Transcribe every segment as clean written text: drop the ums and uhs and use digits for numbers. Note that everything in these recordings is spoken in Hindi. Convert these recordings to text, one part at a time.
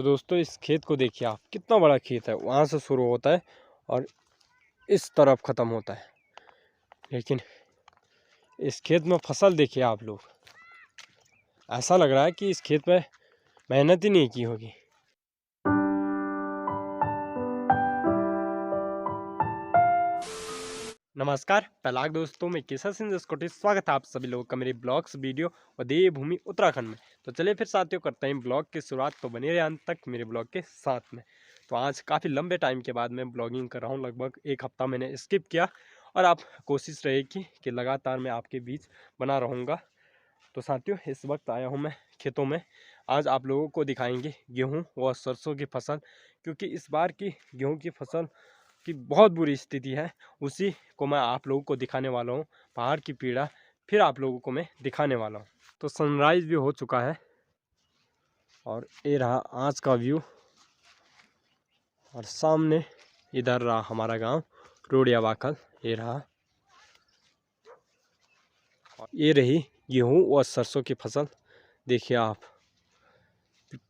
तो दोस्तों इस खेत को देखिए आप, कितना बड़ा खेत है। वहाँ से शुरू होता है और इस तरफ ख़त्म होता है, लेकिन इस खेत में फसल देखिए आप लोग। ऐसा लग रहा है कि इस खेत में मेहनत ही नहीं की होगी। नमस्कार पहलाग दोस्तों, मैं केसर सिंह जसकोटी। स्वागत है आप सभी लोगों का मेरे ब्लॉग्स वीडियो और देवभूमि उत्तराखंड में। तो चलिए फिर साथियों करते हैं ब्लॉग की शुरुआत। तो बने रहे अंत तक मेरे ब्लॉग के साथ में। तो आज काफ़ी लंबे टाइम के बाद मैं ब्लॉगिंग कर रहा हूँ। लगभग एक हफ्ता मैंने स्किप किया और आप कोशिश रहेगी कि लगातार मैं आपके बीच बना रहूँगा। तो साथियों इस वक्त आया हूँ मैं खेतों में। आज आप लोगों को दिखाएंगे गेहूँ व सरसों की फसल, क्योंकि इस बार की गेहूँ की फसल की बहुत बुरी स्थिति है। उसी को मैं आप लोगों को दिखाने वाला हूँ। पहाड़ की पीड़ा फिर आप लोगों को मैं दिखाने वाला हूँ। तो सनराइज़ भी हो चुका है और ये रहा आज का व्यू। और सामने इधर रहा हमारा गांव रोडिया वाकल, ये रहा। ये रही गेहूँ और सरसों की फसल। देखिए आप,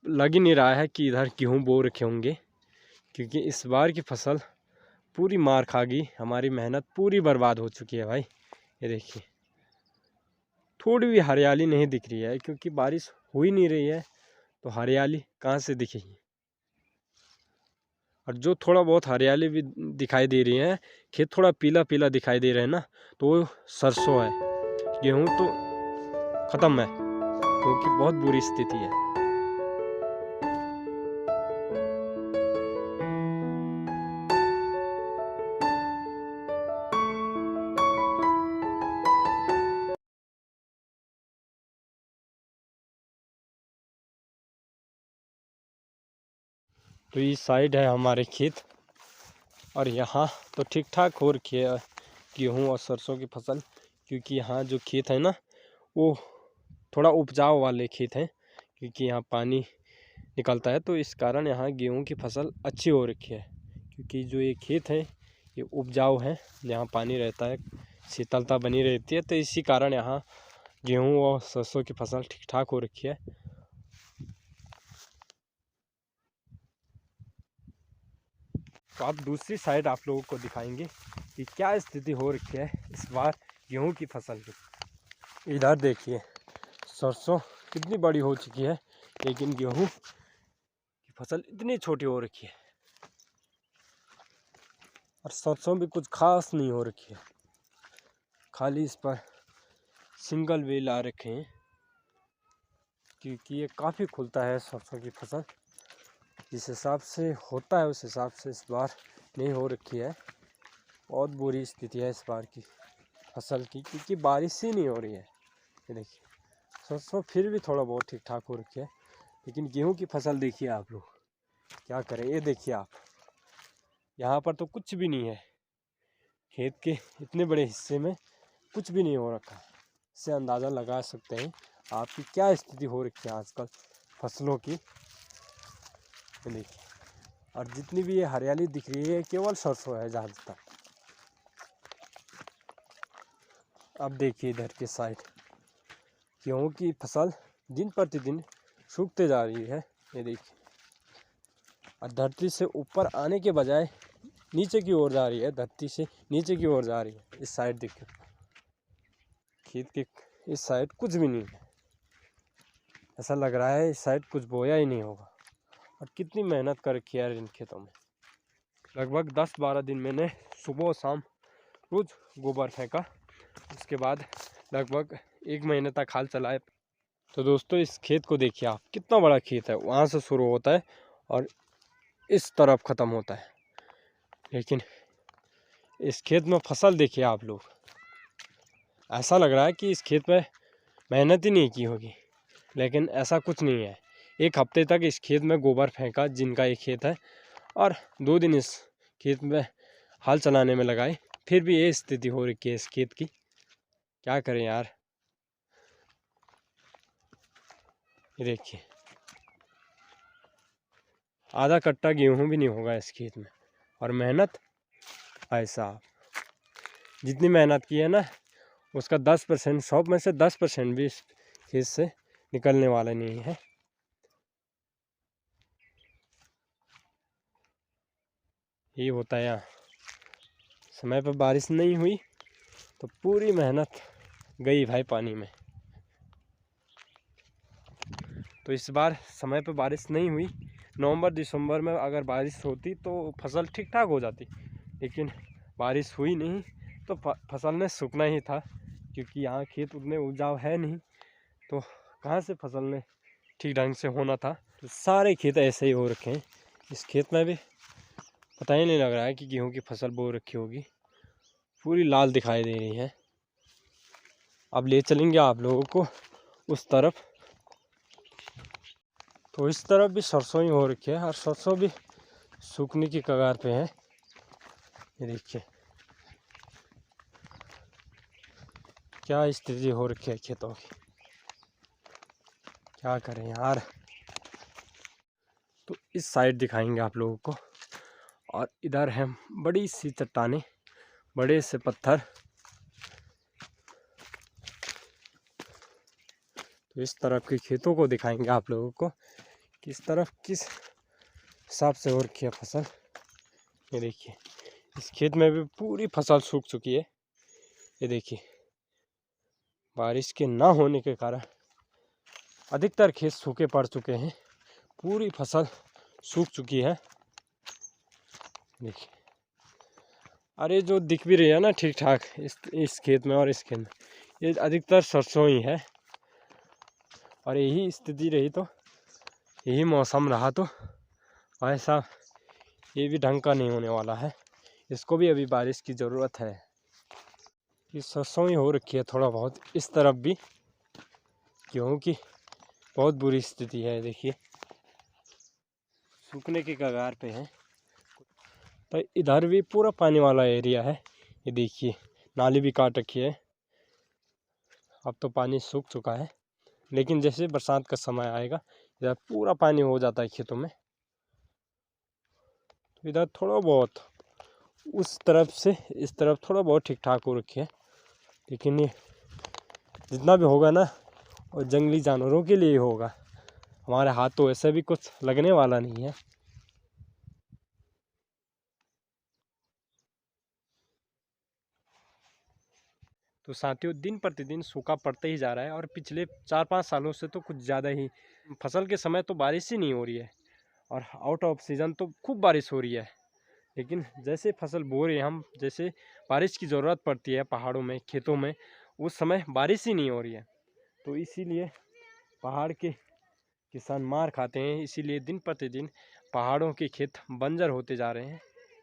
लग ही नहीं रहा है कि इधर गेहूँ बो रखे होंगे, क्योंकि इस बार की फसल पूरी मार खा गई। हमारी मेहनत पूरी बर्बाद हो चुकी है भाई। ये देखिए, थोड़ी भी हरियाली नहीं दिख रही है, क्योंकि बारिश हो ही नहीं रही है तो हरियाली कहाँ से दिखेगी। और जो थोड़ा बहुत हरियाली भी दिखाई दे रही है, खेत थोड़ा पीला पीला दिखाई दे रहा है ना, तो वो सरसों है। गेहूँ तो ख़त्म है, क्योंकि बहुत बुरी स्थिति है। तो इस साइड है हमारे खेत और यहाँ तो ठीक ठाक हो रखी है गेहूँ और सरसों की फसल, क्योंकि यहाँ जो खेत है ना वो थोड़ा उपजाऊ वाले खेत हैं, क्योंकि यहाँ पानी निकलता है। तो इस कारण यहाँ गेहूँ की फसल अच्छी हो रखी है, क्योंकि जो ये खेत है ये उपजाऊ है, यहाँ पानी रहता है, शीतलता बनी रहती है। तो इसी कारण यहाँ गेहूँ और सरसों की फसल ठीक ठाक हो रखी है। तो आप दूसरी साइड आप लोगों को दिखाएंगे कि क्या स्थिति हो रखी है इस बार गेहूँ की फसल की। इधर देखिए सरसों कितनी बड़ी हो चुकी है, लेकिन गेहूँ की फसल इतनी छोटी हो रखी है। और सरसों भी कुछ खास नहीं हो रखी है, खाली इस पर सिंगल वेल आ रखे हैं, क्योंकि ये काफ़ी खुलता है सरसों की फसल। जिस हिसाब से होता है उस हिसाब से इस बार नहीं हो रखी है। बहुत बुरी स्थिति है इस बार की फसल की, क्योंकि बारिश ही नहीं हो रही है। ये देखिए सरसों फिर भी थोड़ा बहुत ठीक ठाक हो रखी है, लेकिन गेहूं की फसल देखिए आप लोग, क्या करें। ये देखिए आप, यहाँ पर तो कुछ भी नहीं है। खेत के इतने बड़े हिस्से में कुछ भी नहीं हो रखा है। इससे अंदाज़ा लगा सकते हैं आपकी क्या स्थिति हो रखी है आजकल फसलों की। देखिए, और जितनी भी ये हरियाली दिख रही है केवल सरसों है जहाँ तक। अब देखिए इधर के साइड गेहूँ की फसल दिन प्रतिदिन सूखते जा रही है। ये देखिए, और धरती से ऊपर आने के बजाय नीचे की ओर जा रही है, धरती से नीचे की ओर जा रही है। इस साइड देखिए, खेत के इस साइड कुछ भी नहीं है। ऐसा लग रहा है इस साइड कुछ बोया ही नहीं होगा। और कितनी मेहनत कर रखी है इन खेतों में। लगभग 10-12 दिन मैंने सुबह और शाम रोज़ गोबर फेंका। उसके बाद लगभग 1 महीने तक हाल चलाए। तो दोस्तों इस खेत को देखिए आप, कितना बड़ा खेत है। वहाँ से शुरू होता है और इस तरफ ख़त्म होता है, लेकिन इस खेत में फसल देखिए आप लोग। ऐसा लग रहा है कि इस खेत में मेहनत ही नहीं की होगी, लेकिन ऐसा कुछ नहीं है। एक हफ्ते तक इस खेत में गोबर फेंका, जिनका ये खेत है, और 2 दिन इस खेत में हाल चलाने में लगाए, फिर भी ये स्थिति हो रही है इस खेत की। क्या करें यार। ये देखिए, आधा कट्टा गेहूँ भी नहीं होगा इस खेत में। और मेहनत भाई साहब, जितनी मेहनत की है ना उसका 10%, 100 में से 10% भी इस खेत से निकलने वाला नहीं है। ये होता है यहाँ। समय पर बारिश नहीं हुई तो पूरी मेहनत गई भाई पानी में। तो इस बार समय पर बारिश नहीं हुई। नवंबर दिसंबर में अगर बारिश होती तो फसल ठीक ठाक हो जाती, लेकिन बारिश हुई नहीं तो फसल ने सूखना ही था, क्योंकि यहाँ खेत उतने उपजाऊ है नहीं, तो कहाँ से फसल ने ठीक ढंग से होना था। तो सारे खेत ऐसे ही हो रखे हैं। इस खेत में भी पता ही नहीं लग रहा है कि गेहूं की फसल बो रखी होगी, पूरी लाल दिखाई दे रही है। अब ले चलेंगे आप लोगों को उस तरफ। तो इस तरफ भी सरसों ही हो रखी है और सरसों भी सूखने की कगार पे है। ये देखिए क्या स्थिति हो रखी है खेतों की, क्या करें यार। तो इस साइड दिखाएंगे आप लोगों को, और इधर है बड़ी सी चट्टानें, बड़े से पत्थर। तो इस तरफ के खेतों को दिखाएंगे आप लोगों को, किस तरफ किस हिसाब से हो रखी है फसल। ये देखिए इस खेत में भी पूरी फसल सूख चुकी है। ये देखिए बारिश के ना होने के कारण अधिकतर खेत सूखे पड़ चुके हैं, पूरी फसल सूख चुकी है। देखिए अरे जो दिख भी रही है ना ठीक ठाक इस खेत में और इस खेत में, ये अधिकतर सरसों ही है। और यही स्थिति रही तो, यही मौसम रहा तो भाई साहब ये भी ढंग का नहीं होने वाला है। इसको भी अभी बारिश की ज़रूरत है। ये सरसों ही हो रखी है थोड़ा बहुत इस तरफ भी, क्योंकि बहुत बुरी स्थिति है। देखिए सूखने की कगार पे है। तो इधर भी पूरा पानी वाला एरिया है। ये देखिए नाली भी काट रखी है। अब तो पानी सूख चुका है, लेकिन जैसे बरसात का समय आएगा इधर पूरा पानी हो जाता है खेतों में। तो इधर थोड़ा बहुत उस तरफ से इस तरफ थोड़ा बहुत ठीक ठाक हो रखी है, लेकिन ये जितना भी होगा ना वो जंगली जानवरों के लिए होगा। हमारे हाथ तो ऐसे भी कुछ लगने वाला नहीं है। तो साथियों दिन प्रतिदिन सूखा पड़ते ही जा रहा है, और पिछले 4-5 सालों से तो कुछ ज़्यादा ही। फसल के समय तो बारिश ही नहीं हो रही है, और आउट ऑफ सीज़न तो खूब बारिश हो रही है। लेकिन जैसे फसल बो रहे हैं हम, जैसे बारिश की ज़रूरत पड़ती है पहाड़ों में खेतों में, उस समय बारिश ही नहीं हो रही है। तो इसीलिए पहाड़ के किसान मार खाते हैं। इसीलिए दिन प्रतिदिन पहाड़ों के खेत बंजर होते जा रहे हैं,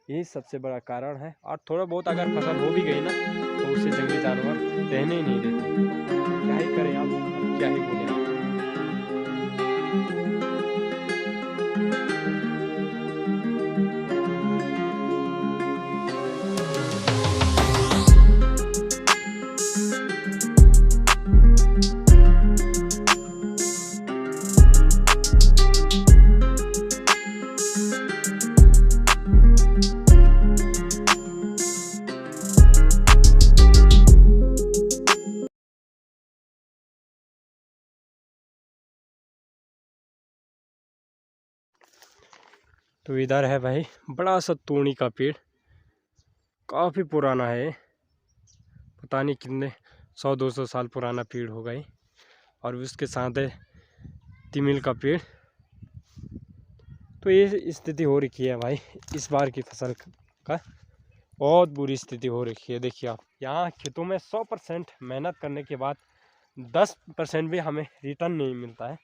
यही सबसे बड़ा कारण है। और थोड़ा बहुत अगर फसल हो भी गई ना तो उसे जंगली जानवर रहने ही नहीं देते। क्या ही करें आप, क्या ही बोले आप। तो इधर है भाई बड़ा सा तूड़ी का पेड़, काफ़ी पुराना है, पता नहीं कितने 100-200 साल पुराना पेड़ होगा ये। और उसके साथ है तिमिल का पेड़। तो ये स्थिति हो रखी है भाई इस बार की फसल का, बहुत बुरी स्थिति हो रखी है। देखिए आप यहाँ खेतों में 100% मेहनत करने के बाद 10% भी हमें रिटर्न नहीं मिलता है।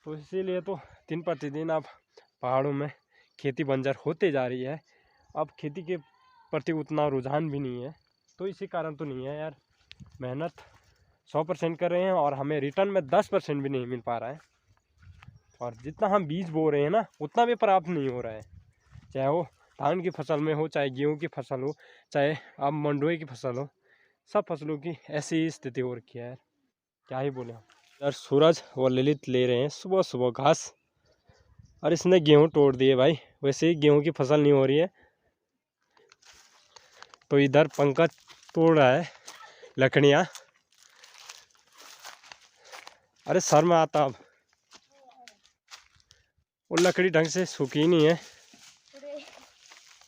तो इसीलिए तो दिन प्रतिदिन अब पहाड़ों में खेती बंजर होते जा रही है। अब खेती के प्रति उतना रुझान भी नहीं है, तो इसी कारण तो नहीं है यार। मेहनत 100% कर रहे हैं और हमें रिटर्न में 10% भी नहीं मिल पा रहा है। और जितना हम बीज बो रहे हैं ना उतना भी प्राप्त नहीं हो रहा है, चाहे वो धान की फसल में हो, चाहे गेहूं की फसल हो, चाहे अब मंडुए की फसल हो। सब फसलों की ऐसी ही स्थिति हो रखी है यार, क्या ही बोले हम। यार सूरज और ललित ले रहे हैं सुबह सुबह घास, और इसने गेहूं तोड़ दिए भाई। वैसे ही गेहूं की फसल नहीं हो रही है, तो इधर पंकज तोड़ रहा है लकड़ियाँ। अरे सर में आता, अब वो लकड़ी ढंग से सूखी नहीं है।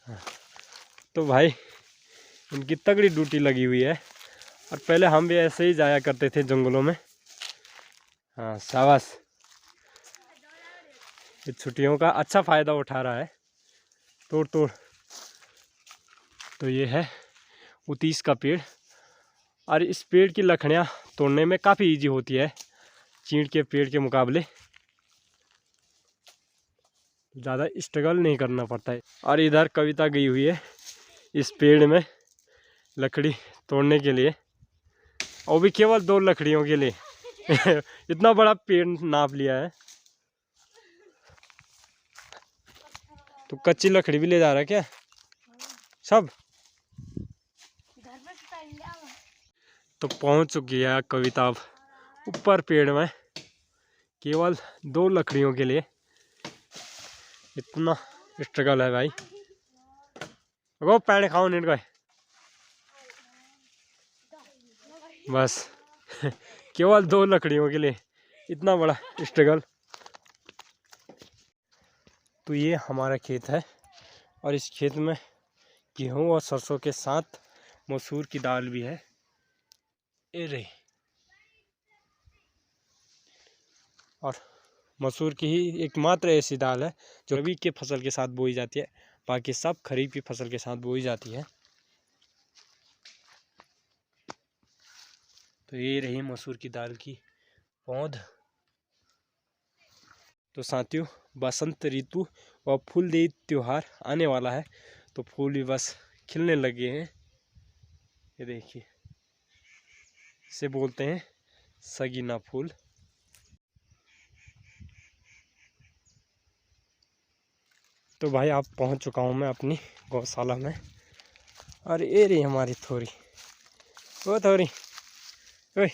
तो भाई इनकी तगड़ी ड्यूटी लगी हुई है। और पहले हम भी ऐसे ही जाया करते थे जंगलों में। हाँ शाबाश, ये छुट्टियों का अच्छा फ़ायदा उठा रहा है। तोड़ तोड़। तो ये है उतीस का पेड़, और इस पेड़ की लकड़ियाँ तोड़ने में काफ़ी इजी होती है चीड़ के पेड़ के मुकाबले, ज़्यादा स्ट्रगल नहीं करना पड़ता है। और इधर कविता गई हुई है इस पेड़ में लकड़ी तोड़ने के लिए, और भी केवल 2 लकड़ियों के लिए। इतना बड़ा पेड़ नाप लिया है। तो कच्ची लकड़ी भी ले जा रहा है क्या सब? तो पहुंच चुकी है कविता अब ऊपर पेड़ में, केवल 2 लकड़ियों के लिए। इतना स्ट्रगल है भाई। वो पैण खाओ नहीं गए बस। केवल 2 लकड़ियों के लिए इतना बड़ा स्ट्रगल। तो ये हमारा खेत है, और इस खेत में गेहूं और सरसों के साथ मसूर की दाल भी है। ये रही। और मसूर की ही एकमात्र ऐसी दाल है जो रबी के फसल के साथ बोई जाती है, बाकी सब खरीफ की फसल के साथ बोई जाती है। तो ये रही मसूर की दाल की पौध। तो साथियों, बसंत ऋतु व फूलदेई त्योहार आने वाला है, तो फूल भी बस खिलने लगे हैं। ये देखिए, इसे बोलते हैं सगीना फूल। तो भाई आप पहुंच चुका हूं मैं अपनी गौशाला में, और ये रही हमारी थोरी। ओ थोरी, ओए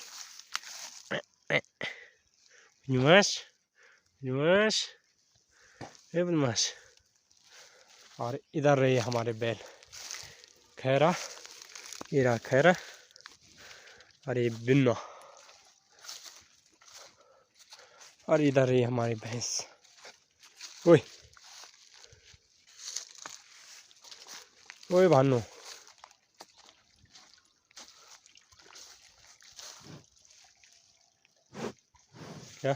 बदमाश बदमाश, ए बदमाश। और इधर रहे हमारे बैल खैरा, ये रहा खैरा, और ये बिन्ना, और इधर रही हमारी भैंस। ओए ओए भानु, क्या